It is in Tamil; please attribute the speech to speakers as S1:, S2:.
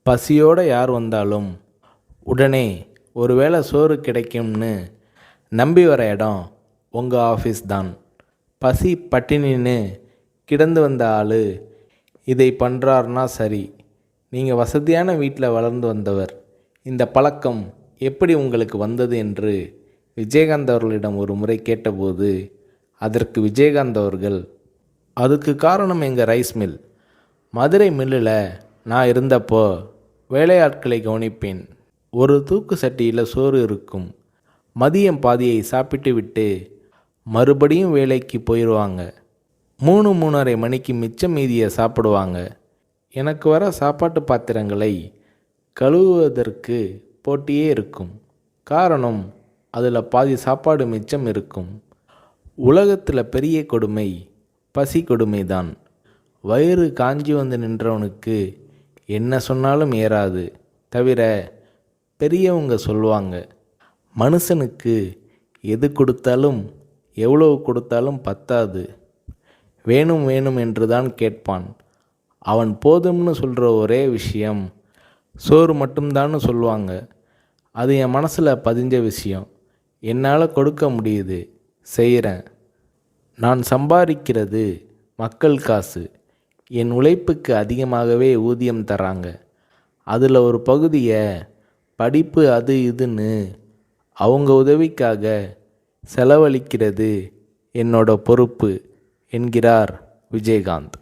S1: பசியோடு யார் வந்தாலும் உடனே ஒருவேளை சோறு கிடைக்கும்னு நம்பி வர இடம் உங்கள் ஆஃபீஸ் தான். பசி பட்டினின்னு கிடந்து வந்த ஆள் இதை பண்ணுறாருனா சரி. நீங்கள் வசதியான வீட்டில் வளர்ந்து வந்தவர். இந்த பழக்கம் எப்படி உங்களுக்கு வந்தது என்று விஜயகாந்த் அவர்களிடம் ஒரு முறை கேட்டபோது அதற்கு விஜயகாந்த் அவர்கள், அதுக்கு காரணம் எங்கள் ரைஸ் மில். மதுரை மில்லில் நான் இருந்தப்போ வேலையாட்களை கவனிப்பேன். ஒரு தூக்கு சட்டியில் சோறு இருக்கும். மதியம் பாதியை சாப்பிட்டு விட்டு மறுபடியும் வேலைக்கு போயிடுவாங்க. 3-3:30 மணிக்கு மிச்சம் மீதியை சாப்பிடுவாங்க. எனக்கு வர சாப்பாட்டு பாத்திரங்களை கழுவுவதற்கு போட்டியே இருக்கும். காரணம், அதில் பாதி சாப்பாடு மிச்சம் இருக்கும். உலகத்தில் பெரிய கொடுமை பசி கொடுமை தான். வயிறு காஞ்சி வந்து நின்றவனுக்கு என்ன சொன்னாலும் ஏறாது. தவிர பெரியவங்க சொல்லுவாங்க, மனுஷனுக்கு எது கொடுத்தாலும் எவ்வளவு கொடுத்தாலும் பத்தாது, வேணும் வேணும் என்று தான் கேட்பான். அவன் போதும்னு சொல்கிற ஒரே விஷயம் சோறு மட்டும்தான்னு சொல்லுவாங்க. அது என் மனசில் பதிஞ்ச விஷயம். என்னால் கொடுக்க முடியுது, செய்கிறேன். நான் சம்பாதிக்கிறது மக்கள் காசு. என் உழைப்புக்கு அதிகமாகவே ஊதியம் தராங்க. அதில் ஒரு பகுதியை படிப்பு அது இதுன்னு அவங்க உதவிக்காக செலவழிக்கிறது என்னோட பொறுப்பு என்கிறார் விஜயகாந்த்.